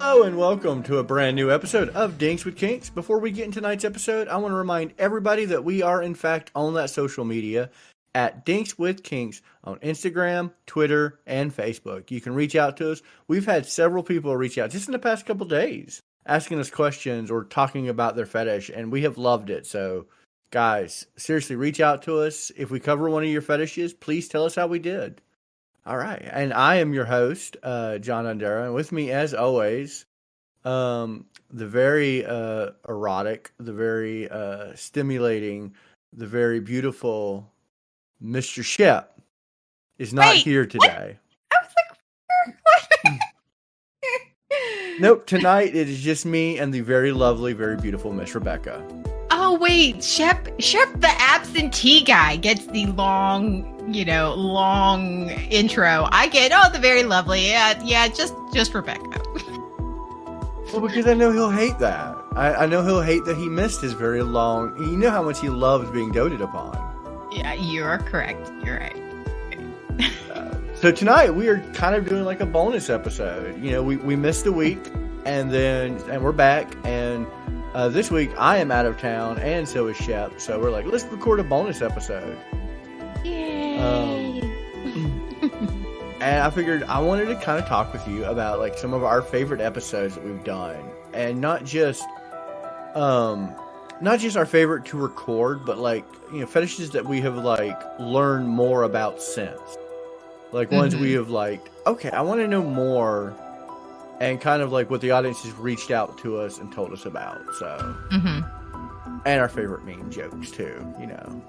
Hello and welcome to a brand new episode of Dinks with Kinks. Before we get into tonight's episode, I want to remind everybody that we are in fact on that social media at Dinks with Kinks on Instagram, Twitter, and Facebook. You can reach out to us. We've had several people reach out just in the past couple days asking us questions or talking about their fetish, and we have loved it. So, guys, seriously, reach out to us. If we cover one of your fetishes, please tell us how we did. All right, and I am your host, John Undera, and with me, as always, the very erotic, the very stimulating, the very beautiful Mr. Shep is not here today. What? I was like, Nope, tonight it is just me and the very lovely, very beautiful Miss Rebecca. oh wait, Shep, the absentee guy gets the long intro. I get, the very lovely, yeah, just Rebecca. Well, because I know he'll hate that. I know he'll hate that he missed his very long. You know how much he loves being doted upon. Yeah, you are correct. You're right. So tonight we are kind of doing like a bonus episode. You know, we missed a week, and we're back. And this week I am out of town, and so is Shep. So we're like, let's record a bonus episode. Yay! And I figured I wanted to kind of talk with you about like some of our favorite episodes that we've done, and not just our favorite to record, but like, you know, fetishes that we have like learned more about since. Like ones we have like, okay, I want to know more, and kind of like what the audience has reached out to us and told us about. So, and our favorite meme jokes too, you know.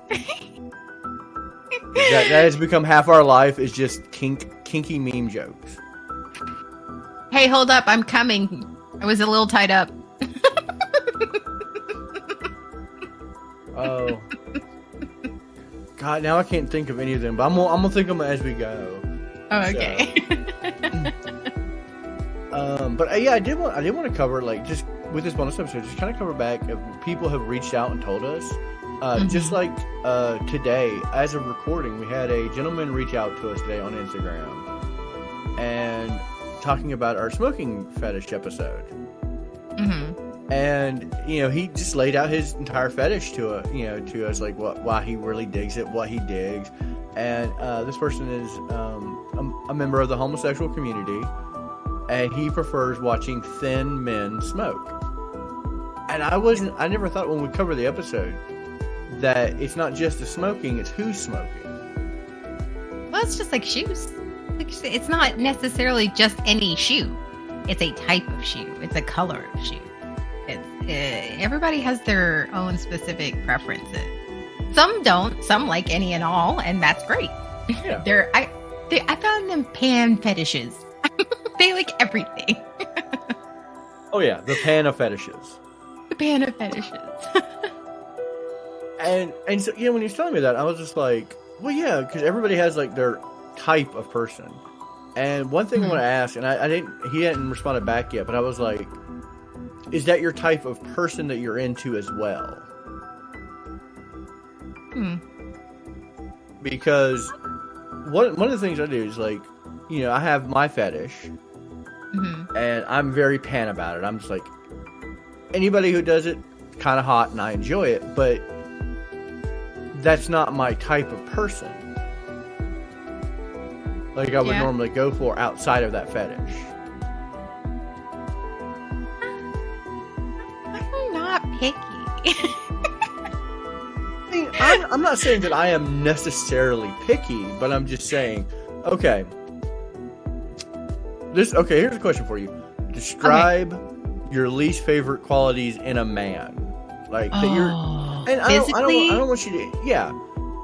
that has become half our life is just kinky meme jokes. Hey, hold up! I'm coming. I was a little tied up. Oh. God, now I can't think of any of them, but I'm gonna think of them as we go. Oh, okay. So, but yeah, I did want to cover, like, just with this bonus episode, just kind of cover back if people have reached out and told us. Just like today, as of recording, we had a gentleman reach out to us today on Instagram and talking about our smoking fetish episode. And, you know, he just laid out his entire fetish to us, like why he really digs it, what he digs. And this person is a member of the homosexual community, and he prefers watching thin men smoke. And I never thought when we cover the episode that it's not just the smoking, it's who's smoking. Well, it's just like shoes. It's not necessarily just any shoe. It's a type of shoe. It's a color of shoe. Everybody has their own specific preferences. Some don't. Some like any and all, and that's great. Yeah. I found them pan fetishes. They like everything. Oh yeah, the pan of fetishes. The pan of fetishes. And so, you know, when he was telling me that, I was just like, well, yeah, because everybody has like their type of person. And one thing I want to ask, and he hadn't responded back yet, but I was like, is that your type of person that you're into as well? Because one of the things I do is, like, you know, I have my fetish, and I'm very pan about it. I'm just like, anybody who does it, kind of hot, and I enjoy it, but that's not my type of person. Like I would normally go for outside of that fetish. I'm not picky. I mean, I'm not saying that I am necessarily picky, but I'm just saying, okay, here's a question for you. Describe your least favorite qualities in a man. Like that you're, and I don't want you to,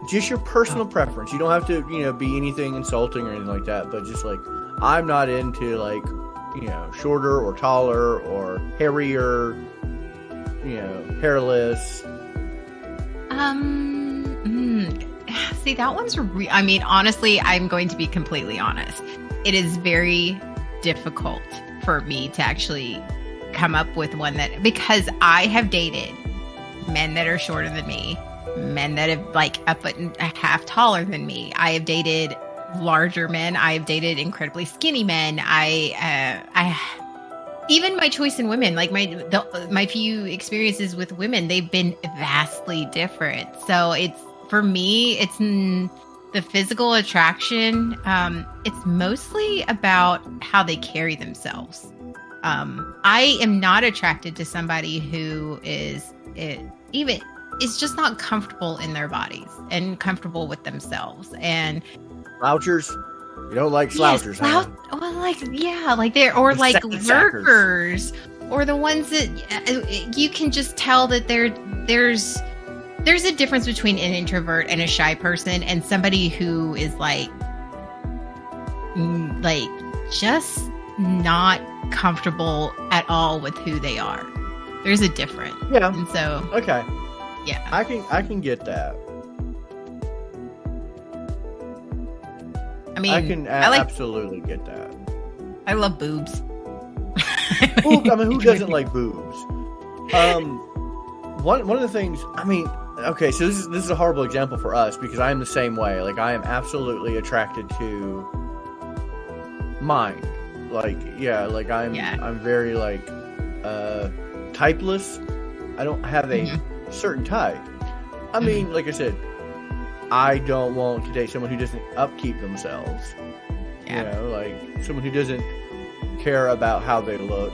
just your personal preference. You don't have to, you know, be anything insulting or anything like that, but just like, I'm not into, like, you know, shorter or taller or hairier, you know, hairless. See, that one's I mean, honestly, I'm going to be completely honest. It is very difficult for me to actually come up with one that, because I have dated men that are shorter than me, men that have like a foot and a half taller than me. I have dated larger men. I have dated incredibly skinny men. even my choice in women, like my few experiences with women, they've been vastly different. So it's, for me, it's the physical attraction. It's mostly about how they carry themselves. I am not attracted to somebody who is just not comfortable in their bodies and comfortable with themselves. And slouchers, you don't like slouchers, huh? Well, like they're, or like lurkers, or the ones that you can just tell that there's a difference between an introvert and a shy person, and somebody who is like just not comfortable at all with who they are. There's a difference. Yeah. And so, okay. Yeah. I can get that. I mean, I can absolutely get that. I love boobs. Boobs, I mean, who doesn't like boobs? One of the things, I mean, okay, so this is a horrible example for us because I am the same way. Like, I am absolutely attracted to mind. Like, yeah, like I'm very like typeless. I don't have a certain type. I mean, like I said, I don't want to date someone who doesn't upkeep themselves. Yeah. You know, like someone who doesn't care about how they look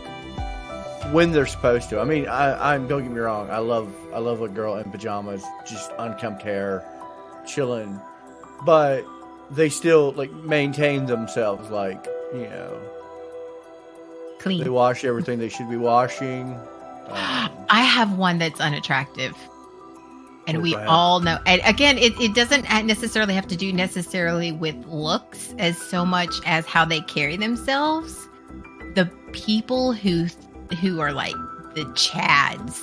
when they're supposed to. I mean, I'm don't get me wrong. I love a girl in pajamas, just unkempt hair, chilling, but they still like maintain themselves, like, you know, clean. They wash everything they should be washing. I have one that's unattractive. And we all know, and again, it doesn't necessarily have to do necessarily with looks as so much as how they carry themselves. The people who are like the Chads,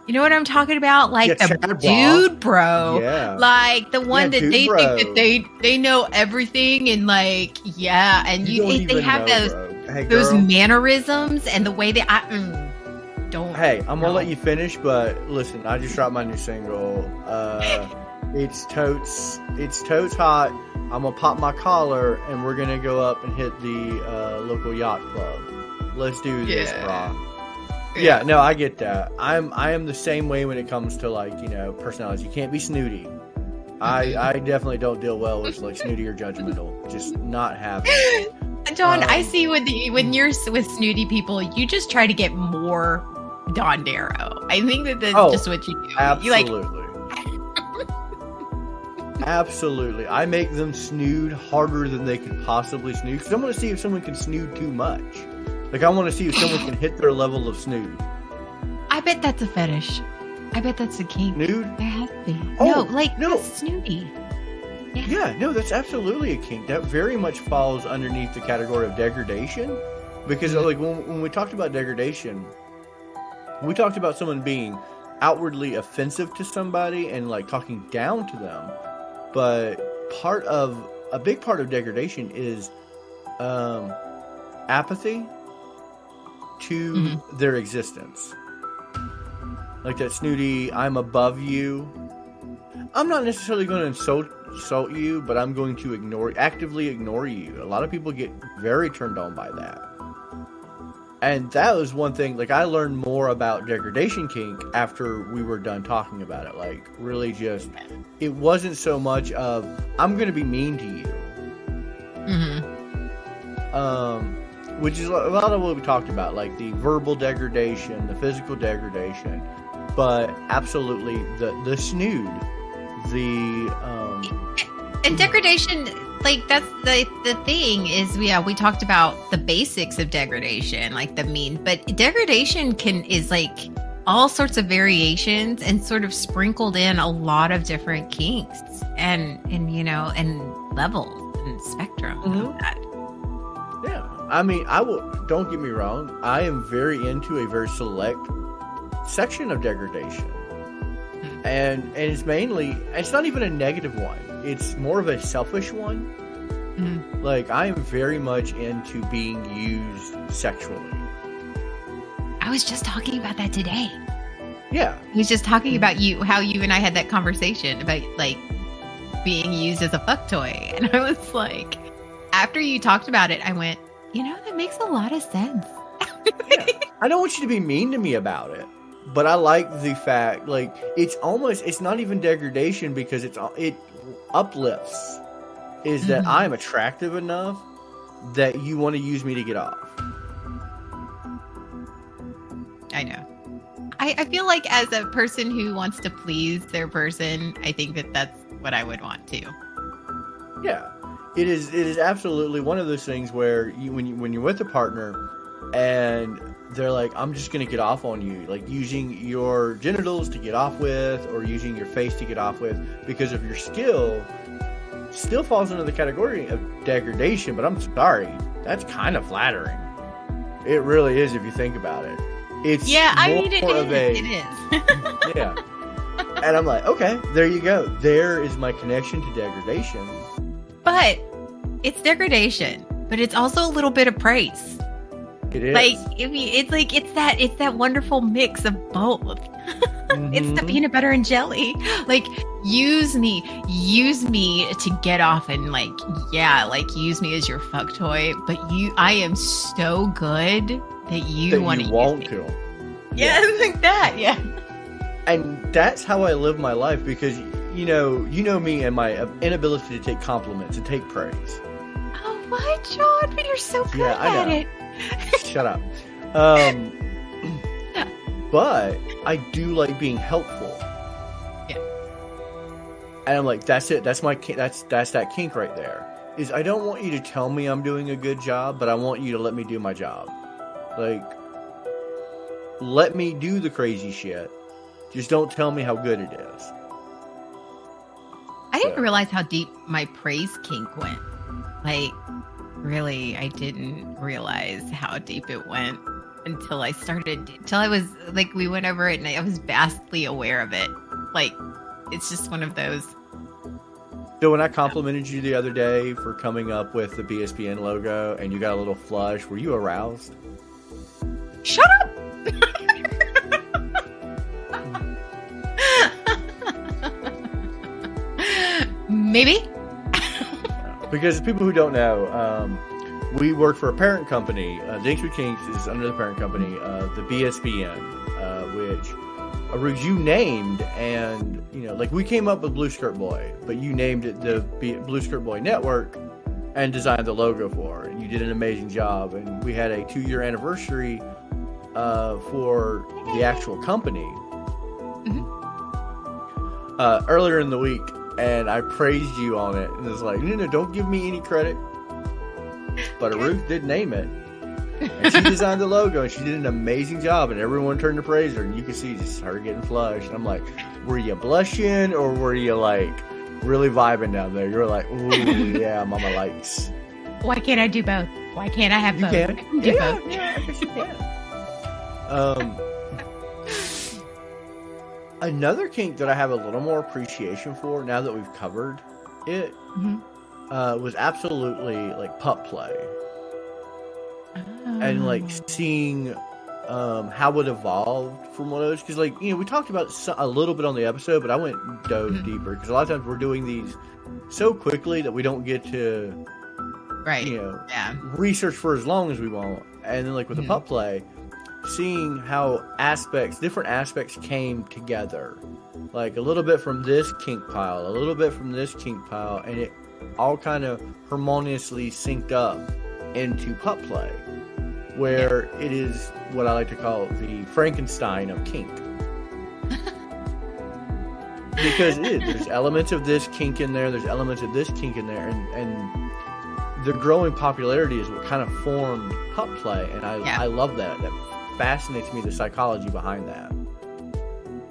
you know what I'm talking about? Like the dude bro, like the one that they think that they know everything, and like, yeah, and they have those mannerisms and the way they Hey, I'm gonna let you finish, but listen, I just dropped my new single. It's totes hot. I'm gonna pop my collar and we're gonna go up and hit the local yacht club. Let's do this, brah. Yeah, no, I get that. I am the same way when it comes to, like, you know, personalities. You can't be snooty. I definitely don't deal well with like snooty or judgmental. Just not having it. Don, I see when you're with snooty people, you just try to get more Don Darrow. I think that's just what you do. Absolutely. Absolutely. I make them snood harder than they could possibly snood. Because I want to see if someone can snood too much. Like, I want to see if someone can hit their level of snood. I bet that's a fetish. I bet that's a kink. Nude? It has to be. No. Snooty. Yeah, no, that's absolutely a kink. That very much falls underneath the category of degradation. Because, like, when we talked about degradation, we talked about someone being outwardly offensive to somebody and, like, talking down to them. But a big part of degradation is apathy to their existence. Like that snooty, I'm above you. I'm not necessarily going to insult you, but I'm going to actively ignore you. A lot of people get very turned on by that. And that was one thing, like, I learned more about degradation kink after we were done talking about it. Like, really just, it wasn't so much of, I'm going to be mean to you. Which is a lot of what we talked about, like the verbal degradation, the physical degradation, but absolutely the snood, and degradation. Like, that's the thing is, we talked about the basics of degradation, like the mean, but degradation is like all sorts of variations and sort of sprinkled in a lot of different kinks and you know, and levels and spectrum of that. Yeah, I mean, don't get me wrong, I am very into a very select section of degradation, and it's not even a negative one. It's more of a selfish one. Like, I am very much into being used sexually. I was just talking about that today. Yeah. I was just talking about how you and I had that conversation about, like, being used as a fuck toy. And I was like, after you talked about it, I went, you know, that makes a lot of sense. Yeah. I don't want you to be mean to me about it, but I like the fact, like, it's not even degradation because it uplifts. Is that I'm attractive enough that you want to use me to get off. I know. I feel like as a person who wants to please their person, I think that that's what I would want to. Yeah, it is absolutely one of those things where when you're with a partner and they're like, I'm just gonna get off on you, like using your genitals to get off with, or using your face to get off with because of your skill, still falls into the category of degradation. But I'm sorry, that's kind of flattering. It really is if you think about it. It's it it is. Yeah. And I'm like, okay, there you go. There is my connection to degradation. But it's degradation, but it's also a little bit of praise. It is. Like, it's that wonderful mix of both. It's the peanut butter and jelly. Like, use me to get off and use me as your fuck toy. But I am so good that you want to use me. Yeah, like that. Yeah. And that's how I live my life, because you know me and my inability to take compliments and take praise. Oh, what, John? But you're so good at it. Shut up. But I do like being helpful. Yeah. And I'm like, that's it. That's that's that kink right there. Is I don't want you to tell me I'm doing a good job, but I want you to let me do my job. Like, let me do the crazy shit. Just don't tell me how good it is. I didn't realize how deep my praise kink went. Like, really, I didn't realize how deep it went until I was like, we went over it and I was vastly aware of it. Like, it's just one of those. So when I complimented you the other day for coming up with the BSBN logo and you got a little flush, were you aroused? Shut up! Maybe. Because people who don't know, we work for a parent company. Dinks with Kinks is under the parent company, the BSBN, which you named, and like we came up with Blue Skirt Boy, but you named it the Blue Skirt Boy Network and designed the logo for it. And you did an amazing job, and we had a 2-year anniversary for the actual company earlier in the week. And I praised you on it. And it was like, no, don't give me any credit. But Ruth did name it. And she designed the logo. And she did an amazing job. And everyone turned to praise her. And you could see just her getting flushed. And I'm like, were you blushing? Or were you like really vibing down there? You were like, ooh, yeah, mama likes. Why can't I do both? Why can't I have both? You can. I can do both. Yeah, I guess you can. Another kink that I have a little more appreciation for now that we've covered it was absolutely like pup play. And like seeing how it evolved from one of those. Because like, we talked about a little bit on the episode, but I dove deeper. Because a lot of times we're doing these so quickly that we don't get to research for as long as we want. And then like with the pup play, seeing how different aspects came together, like a little bit from this kink pile, a little bit from this kink pile, and it all kind of harmoniously synced up into pup play, where it is what I like to call the Frankenstein of kink. Because there's elements of this kink in there, there's elements of this kink in there, and the growing popularity is what kind of formed pup play, and I love that. That fascinates me, the psychology behind that.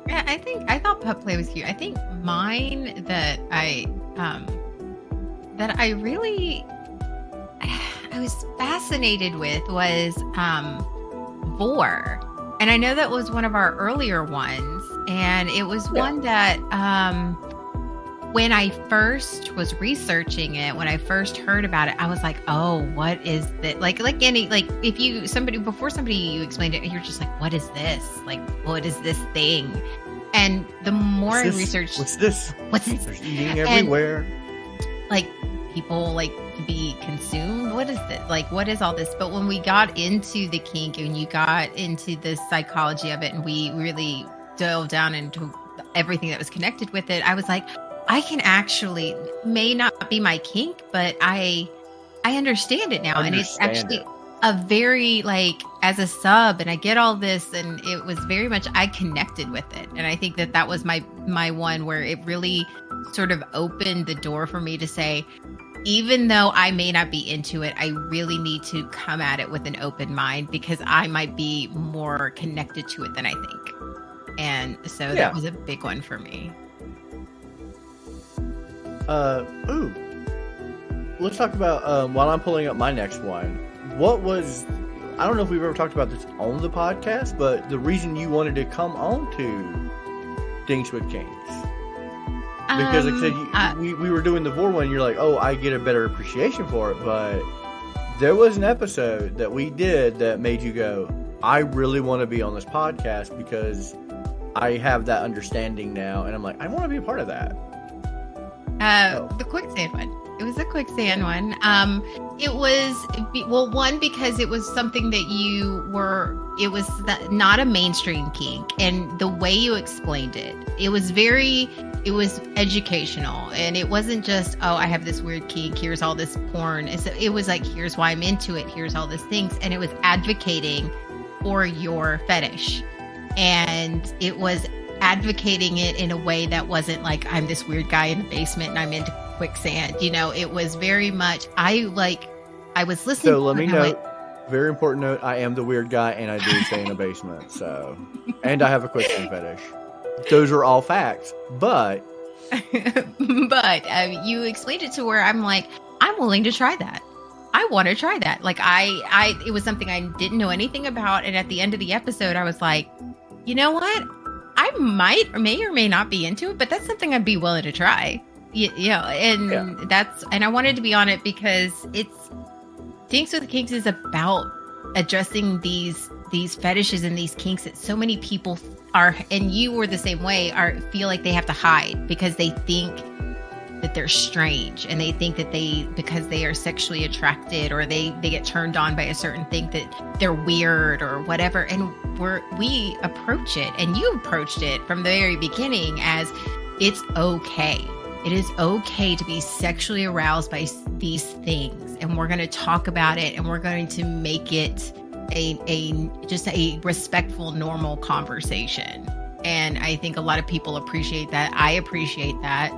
Yeah, I thought pup play was cute. I think mine that I was fascinated with was vore. And I know that was one of our earlier ones, and it was one that when I first was researching it, when I first heard about it, I was like, "Oh, what is that?" If you explained it, you're just like, "What is this? Like, what is this thing?" And the more I researched, what's this? What's this? There's eating everywhere. And, like, people like to be consumed. What is this? Like, what is all this? But when we got into the kink and you got into the psychology of it, and we really dove down into everything that was connected with it, I was like, I can actually, may not be my kink, but I understand it now. And it's actually a very, like, as a sub, and I get all this, and it was very much, I connected with it. And I think that was my one where it really sort of opened the door for me to say, even though I may not be into it, I really need to come at it with an open mind, because I might be more connected to it than I think. And so that was a big one for me. Let's talk about, while I'm pulling up my next one, I don't know if we've ever talked about this on the podcast, but the reason you wanted to come on to Dinks with Kinks. Because like I said, we were doing the vore one, and you're like, oh, I get a better appreciation for it, but there was an episode that we did that made you go, I really want to be on this podcast because I have that understanding now, and I'm like, I want to be a part of that. The quicksand one. It was a quicksand one. It was, one, because it was something that it was not a mainstream kink, and the way you explained it, it was educational, and it wasn't just, oh, I have this weird kink, here's all this porn. It was like, here's why I'm into it, here's all these things, and it was advocating for your fetish, and it was advocating it in a way that wasn't like, I'm this weird guy in the basement and I'm into quicksand. It was very much, I was listening. So let me note, very important note, I am the weird guy and I do stay in a basement. So, and I have a quicksand fetish. Those are all facts, but you explained it to where I'm like, I'm willing to try that. I want to try that. Like it was something I didn't know anything about. And at the end of the episode, I was like, you know what? I may or may not be into it, but that's something I'd be willing to try. And I wanted to be on it because Dinks with Kinks is about addressing these fetishes and these kinks that so many people are, and you were the same way, feel like they have to hide because they think that they're strange, and they think that because they are sexually attracted or they get turned on by a certain thing, that they're weird or whatever. And we approach it, and you approached it from the very beginning as, it's okay. It is okay to be sexually aroused by these things, and we're going to talk about it, and we're going to make it just a respectful, normal conversation. And I think a lot of people appreciate that. I appreciate that,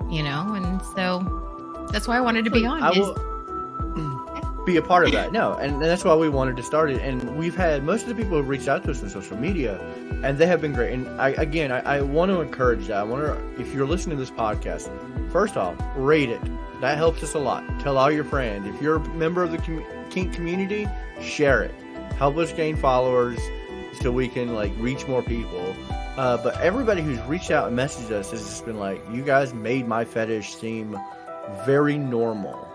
and so that's why I wanted to be on. I will be a part of that. No, and that's why we wanted to start it. And we've had most of the people who've reached out to us on social media, and they have been great. And I want to encourage that. If you're listening to this podcast, first off, rate it. That helps us a lot. Tell all your friends. If you're a member of the kink community, share it. Help us gain followers so we can reach more people. But everybody who's reached out and messaged us has just been like, you guys made my fetish seem very normal.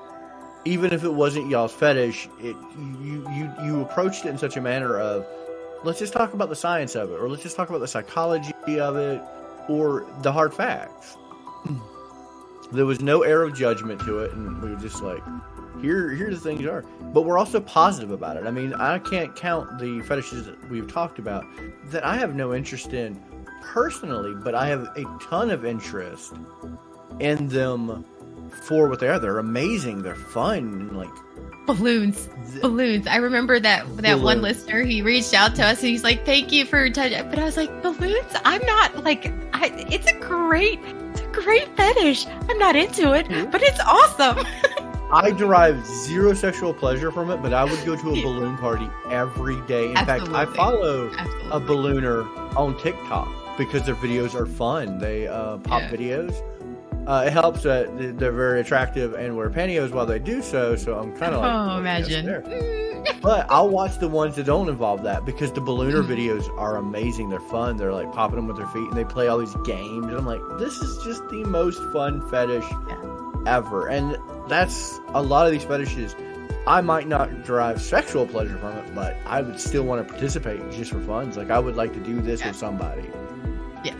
Even if it wasn't y'all's fetish, you approached it in such a manner of, let's just talk about the science of it, or let's just talk about the psychology of it, or the hard facts. There was no air of judgment to it, and we were just like, here's the things are. But we're also positive about it. I mean, I can't count the fetishes that we've talked about that I have no interest in personally, but I have a ton of interest in them for what they are. They're amazing. They're fun. Balloons. I remember that one listener, he reached out to us and he's like, thank you for touching. But I was like, balloons? I'm not it's a great fetish. I'm not into it, but it's awesome. I derive zero sexual pleasure from it, but I would go to a balloon party every day. In fact, I follow a ballooner on TikTok because their videos are fun. They pop videos. It helps that they're very attractive and wear pantyhose while they do so. So I'm kind of like, oh, imagine. But I'll watch the ones that don't involve that because the ballooner videos are amazing. They're fun. They're popping them with their feet and they play all these games. And I'm like, this is just the most fun fetish ever. And that's a lot of these fetishes. I might not derive sexual pleasure from it, but I would still want to participate just for fun. It's I would like to do this with somebody. Yeah.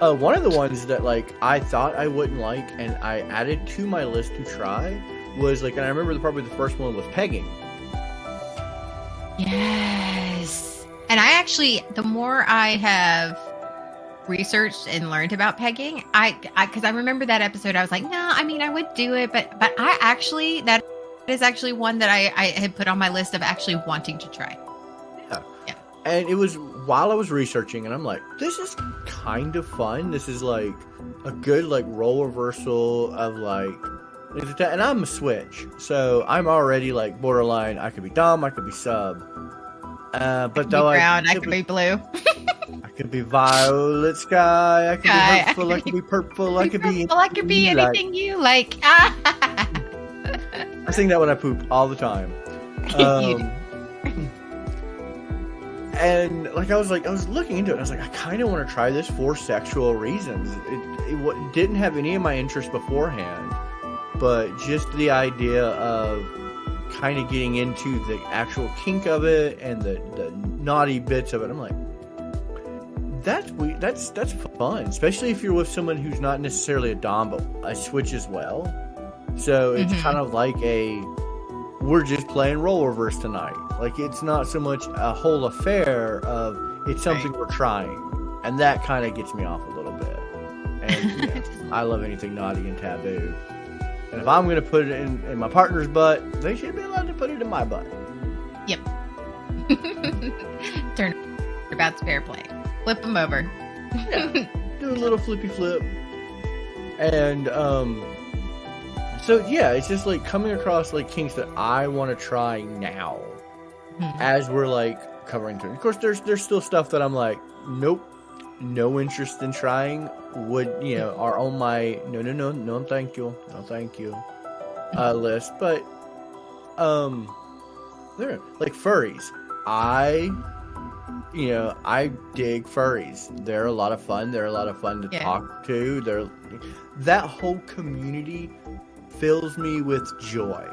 One of the ones that like I thought I wouldn't like, and I added to my list to try was like, and I remember probably the first one was pegging. Yes. And I actually, the more I have researched and learned about pegging, because I remember that episode, I was like, no, I mean, I would do it, but I actually, that is actually one that I had put on my list of actually wanting to try. Yeah. And it was while I was researching, and I'm like, this is kind of fun. This is like a good like role reversal of like, and I'm a switch, so I'm already like borderline. I could be dom, I could be sub, but though brown, I could be blue. I could be violet sky. I could be hurtful. I could be purple. I could be. I could be anything you like. I sing that when I poop all the time. And like I was looking into it. And I was like, I kind of want to try this for sexual reasons. It didn't have any of my interest beforehand, but just the idea of kind of getting into the actual kink of it and the naughty bits of it. I'm like, that's fun, especially if you're with someone who's not necessarily a dom but a switch as well. So it's kind of like we're just playing role reverse tonight. Like it's not so much a whole affair of it's something we're trying, and that kind of gets me off a little bit. And I love anything naughty and taboo. And if I'm gonna put it in my partner's butt, they should be allowed to put it in my butt. Yep. Turnabout's fair play. Flip them over. Yeah. Do a little flippy flip. And so yeah, it's just like coming across like kinks that I want to try now as we're like covering through. Of course, there's still stuff that I'm like, nope, no interest in trying. Are on my no thank you list. But they're like furries. I dig furries. They're a lot of fun. They're a lot of fun to talk to. That whole community fills me with joy.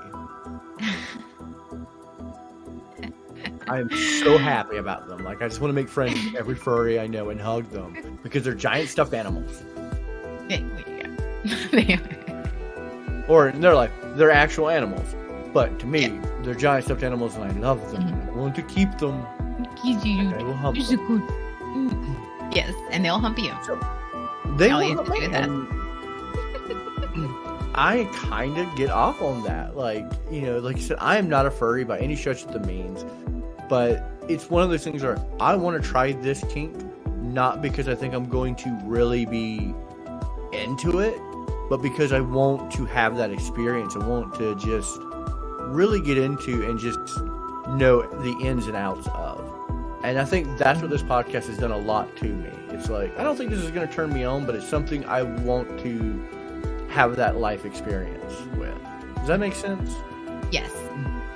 I'm so happy about them. Like I just want to make friends with every furry I know and hug them because they're giant stuffed animals. Or they're actual animals. But to me, they're giant stuffed animals and I love them. I want to keep them. I will hump them. Yes, and they'll hump you. So, they will hump me. I kind of get off on that. Like I said, I am not a furry by any stretch of the means. But it's one of those things where I want to try this kink, not because I think I'm going to really be into it, but because I want to have that experience. I want to just really get into and just know the ins and outs of. And I think that's what this podcast has done a lot to me. It's like, I don't think this is going to turn me on, but it's something I want to have that life experience with. Does that make sense? Yes.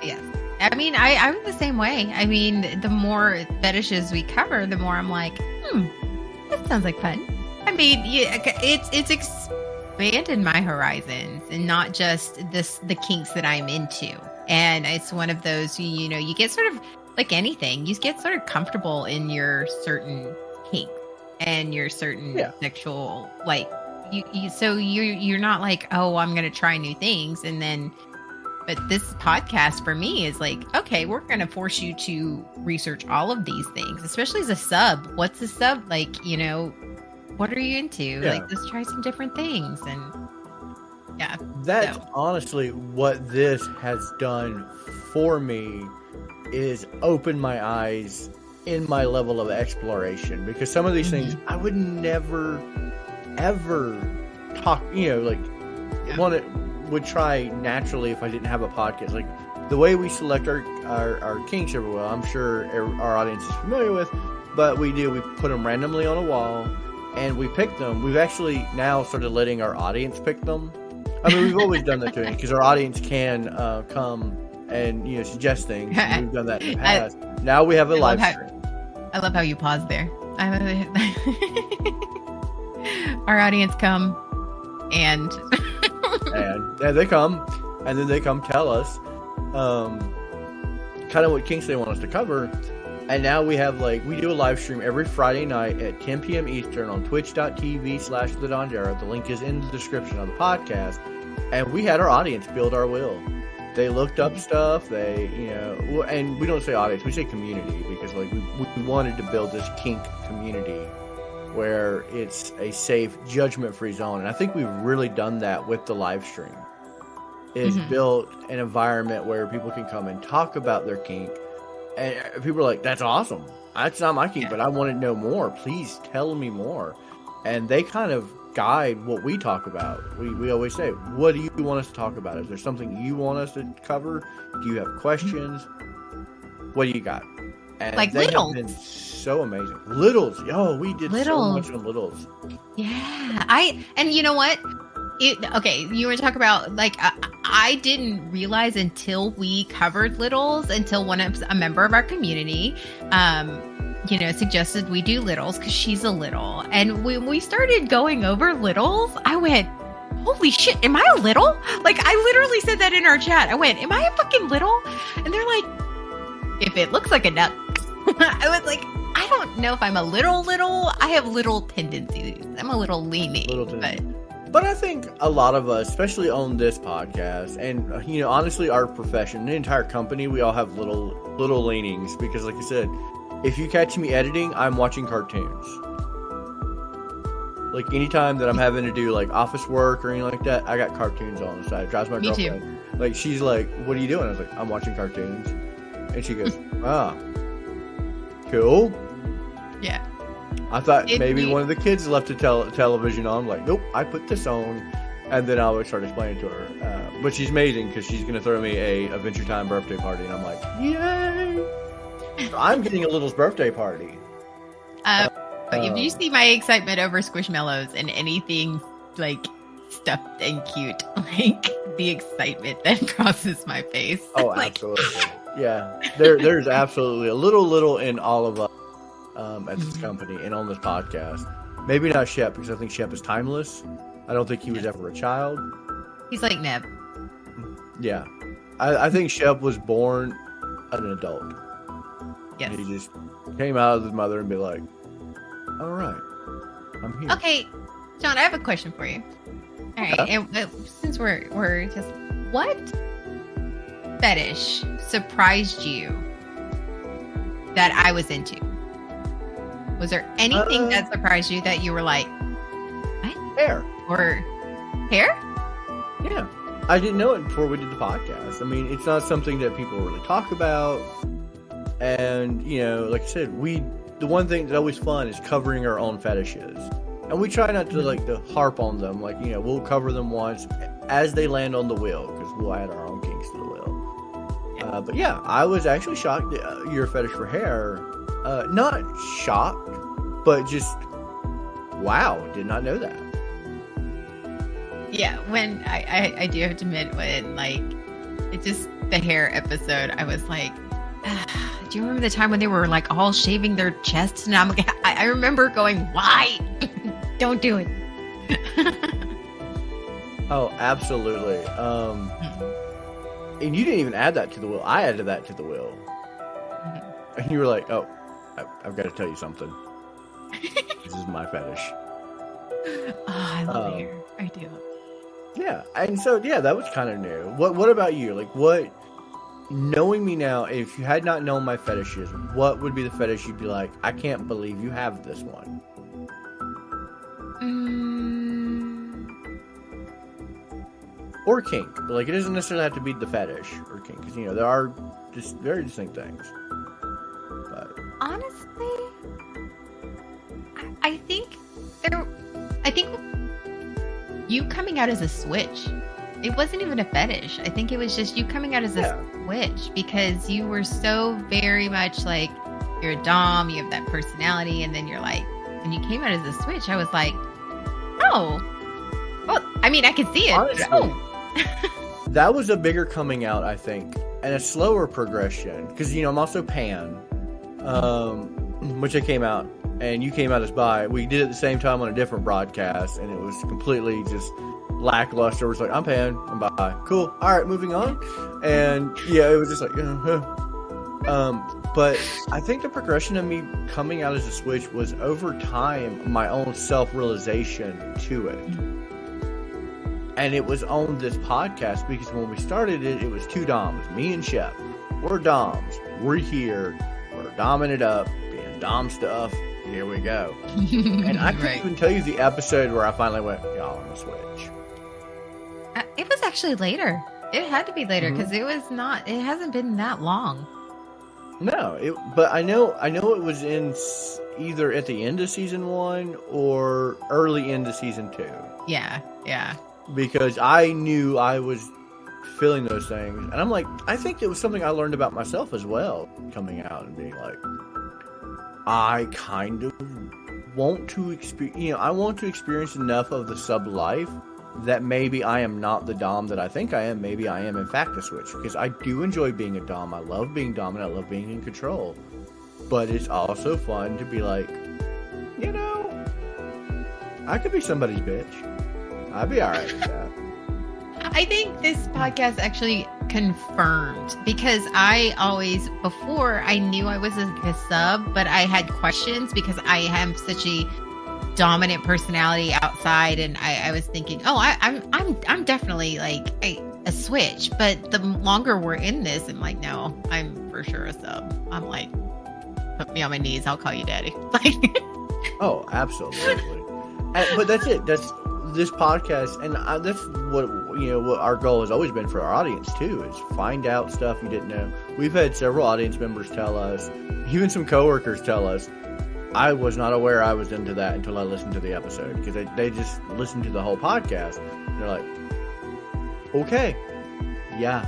Yes. I mean, I'm the same way. I mean, the more fetishes we cover, the more I'm like, that sounds like fun. I mean, it's expanded my horizons and not just the kinks that I'm into. And it's one of those, you get sort of like anything, you get sort of comfortable in your certain kink and your certain sexual, like, you're not like, oh, I'm going to try new things. And then, but this podcast for me is like, okay, we're going to force you to research all of these things, especially as a sub. What's a sub? Like, what are you into? Yeah. Like, let's try some different things. And that's honestly what this has done for me, is open my eyes in my level of exploration, because some of these things I would never ever talk, would try naturally if I didn't have a podcast. Like the way we select our kinks every well, I'm sure our audience is familiar with, but we put them randomly on a wall and we pick them. We've actually now started letting our audience pick them. I mean, we've always done that too, because our audience can come and suggest things. We've done that in the past. Now we have a live stream. I love how you paused there. Our audience come and they come, and then they come tell us kind of what kinks they want us to cover. And now we have we do a live stream every Friday night at 10 p.m. Eastern on twitch.tv/thedondera. The link is in the description of the podcast. And we had our audience build our will. They looked up stuff. They, and we don't say audience, we say community, because we wanted to build this kink community where it's a safe, judgment-free zone. And I think we've really done that with the live stream. It's built an environment where people can come and talk about their kink. And people are like, that's awesome. That's not my kink, but I want to know more. Please tell me more. And they kind of guide what we talk about. We always say, what do you want us to talk about? Is there something you want us to cover? Do you have questions? What do you got? And they have been so amazing. Littles. We did so much on littles. Yeah. And you know what? You were talking about I didn't realize until we covered littles, until a member of our community, suggested we do littles because she's a little. And when we started going over littles, I went, holy shit, am I a little? I literally said that in our chat. I went, am I a fucking little? And they're like, if it looks like a duck. I was like, I don't know if I'm a little. I have little tendencies. I'm a little leaning. But I think a lot of us, especially on this podcast, and honestly, our profession, the entire company, we all have little leanings, because, like I said, if you catch me editing, I'm watching cartoons. Anytime that I'm having to do office work or anything like that, I got cartoons on the side. It drives my girlfriend. Too. She's like, "What are you doing?" I was like, "I'm watching cartoons," and she goes, "Ah, cool." Yeah. I thought maybe one of the kids left the television on. I'm like, nope, I put this on. And then I would start explaining to her. But she's amazing because she's going to throw me a Adventure Time birthday party. And I'm like, yay! I'm getting a little's birthday party. If you see my excitement over Squishmallows and anything stuffed and cute, the excitement that crosses my face. Oh, absolutely. Yeah. There's absolutely a little in all of us. At this company and on this podcast. Maybe not Shep, because I think Shep is timeless. I don't think he was ever a child. He's like Neb. Yeah. I think Shep was born an adult. Yes. And he just came out of his mother and be like, all right, I'm here. Okay, John, I have a question for you. All right, and since we're just, what fetish surprised you that I was into? Was there anything that surprised you that you were like, what? Hair. Or hair? Yeah. I didn't know it before we did the podcast. I mean, it's not something that people really talk about. And, like I said, the one thing that's always fun is covering our own fetishes. And we try not to, to harp on them. We'll cover them once as they land on the wheel, because we'll add our own kinks to the wheel. But yeah, I was actually shocked that your fetish for hair. Not shocked, but just wow, did not know that. Yeah, when I do have to admit, when it's just the hair episode, I was like, do you remember the time when they were all shaving their chests? And I remember going, why? Don't do it. Oh, absolutely. And you didn't even add that to the will. I added that to the will. And you were like, oh, I've got to tell you something. This is my fetish. Oh, I love hair. I do. Yeah, and so that was kind of new. What about you? What? Knowing me now, if you had not known my fetishes, what would be the fetish you'd be like, I can't believe you have this one? Or kink. But it doesn't necessarily have to be the fetish or kink, because there are just very distinct things. Honestly, I think you coming out as a switch. It wasn't even a fetish. I think it was just you coming out as a switch, because you were so very much you're a dom, you have that personality, and then you're when you came out as a switch, I was like, oh, well, I mean, I could see it. Honestly, that was a bigger coming out, I think, and a slower progression, because I'm also pan. Which I came out, and you came out as bi. We did it at the same time on a different broadcast, and it was completely just lackluster. It was like, I'm pan, I'm bi. Cool. All right, moving on. And yeah, it was just like, But I think the progression of me coming out as a switch was over time my own self-realization to it. And it was on this podcast because when we started it, it was two Doms, me and Shep. We're Doms. We're here. We're doming it up, being Dom stuff. Here we go. And I couldn't even tell you the episode where I finally went, y'all, I'm going to switch. It was actually later. It had to be later because it hasn't been that long. No, but I know it was in either at the end of season 1 or early into season 2. Yeah. Because I knew I was feeling those things. And I'm like, I think it was something I learned about myself as well, coming out and being like, I kind of want to experience, I want to experience enough of the sub life that maybe I am not the Dom that I think I am. Maybe I am in fact a switch, because I do enjoy being a Dom. I love being dominant. I love being in control. But it's also fun to be like, I could be somebody's bitch. I'd be all right with that. I think this podcast actually confirmed, because I always, before, I knew I was a sub, but I had questions because I am such a dominant personality outside, and I was thinking, I'm definitely like a switch. But the longer we're in this, I'm like, no, I'm for sure a sub. I'm like, put me on my knees, I'll call you daddy. Like, oh, absolutely. But that's it. That's this podcast, and that's what our goal has always been for our audience too, is find out stuff you didn't know. We've had several audience members tell us, even some coworkers tell us, I was not aware I was into that until I listened to the episode, because they just listened to the whole podcast. And they're like, okay, yeah.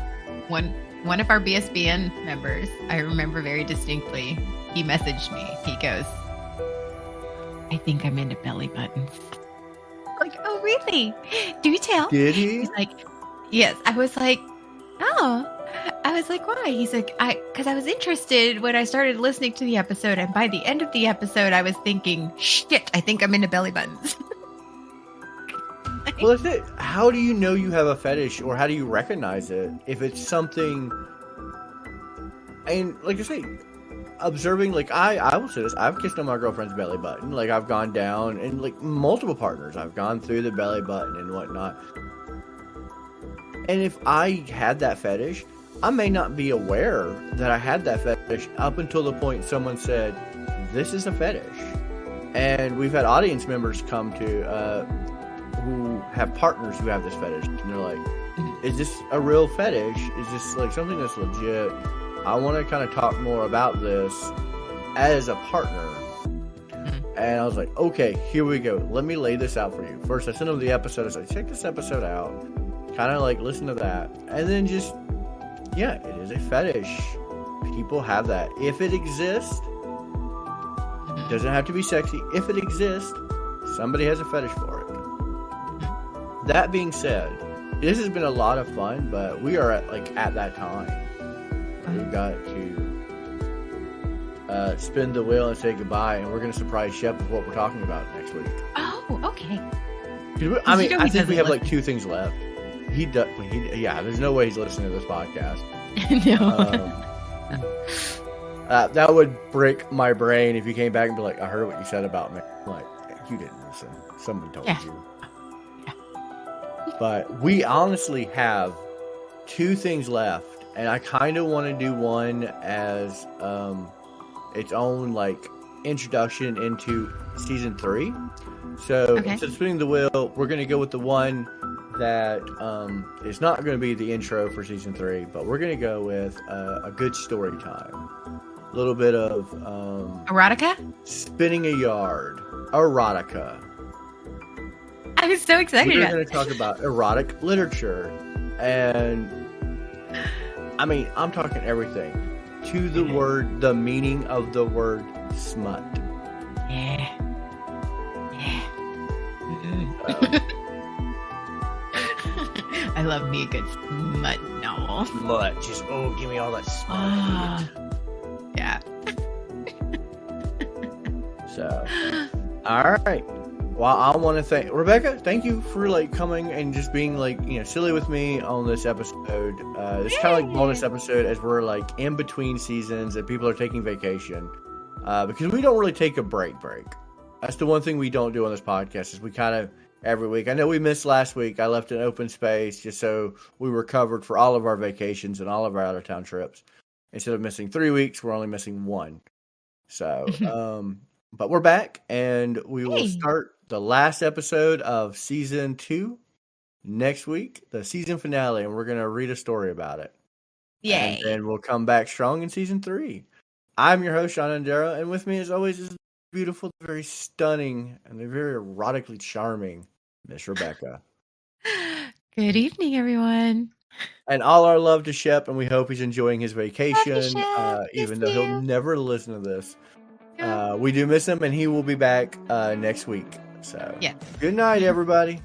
One of our BSBN members, I remember very distinctly, he messaged me. He goes, I think I'm into belly buttons. Like, oh, really? Do tell. Did he? He's like, yes. I was like, oh. I was like, why? He's like, because I was interested when I started listening to the episode, and by the end of the episode, I was thinking, shit, I think I'm into belly buttons. Well, that's it. How do you know you have a fetish, or how do you recognize it if it's something? And like I say, observing, like I will say this, I've kissed on my girlfriend's belly button. Like, I've gone down, and like multiple partners, I've gone through the belly button and whatnot. And if I had that fetish, I may not be aware that I had that fetish up until the point someone said, this is a fetish. And we've had audience members come to who have partners who have this fetish, and they're like, is this a real fetish? Is this like something that's legit? I want to kind of talk more about this as a partner. And I was like, okay, here we go. Let me lay this out for you. First, I sent them the episode. I was like, check this episode out. Kind of like listen to that. And then just, yeah, it is a fetish. People have that. If it exists, it doesn't have to be sexy. If it exists, somebody has a fetish for it. That being said, this has been a lot of fun, but we are at that time. We've got to spin the wheel and say goodbye, and we're going to surprise Shep with what we're talking about next week. Oh, okay. I think we have like 2 things left. He does. Yeah, there's no way he's listening to this podcast. No. That would break my brain if you came back and be like, I heard what you said about me. I'm like, you didn't listen. Someone told you. Yeah. But we honestly have 2 things left. And I kind of want to do one as its own like introduction into season 3. So instead of spinning the wheel, we're going to go with the one that is not going to be the intro for season 3, but we're going to go with a good story time. A little bit of erotica? Spinning a yard. Erotica. I was so excited. We're going to talk about erotic literature. And I mean, I'm talking everything to the word, the meaning of the word smut. Yeah. I love me a good smut novel. Smut. Just, give me all that smut. Yeah. So, all right. Well, I want to thank Rebecca. Thank you for like coming and just being like silly with me on this episode. It's kind of like bonus episode as we're like in between seasons and people are taking vacation because we don't really take a break. That's the one thing we don't do on this podcast is we kind of every week. I know we missed last week. I left an open space just so we were covered for all of our vacations and all of our out of town trips. Instead of missing 3 weeks, we're only missing 1. So, but we're back and we will start the last episode of season 2 next week, the season finale, and we're going to read a story about it. Yay. And then we'll come back strong in season 3. I'm your host, Sean Andera, and with me as always is beautiful, very stunning, and very erotically charming Miss Rebecca. Good evening, everyone. And all our love to Shep, and we hope he's enjoying his vacation, Shep. even though he'll never listen to this. We do miss him, and he will be back next week. So, yes. Good night, everybody.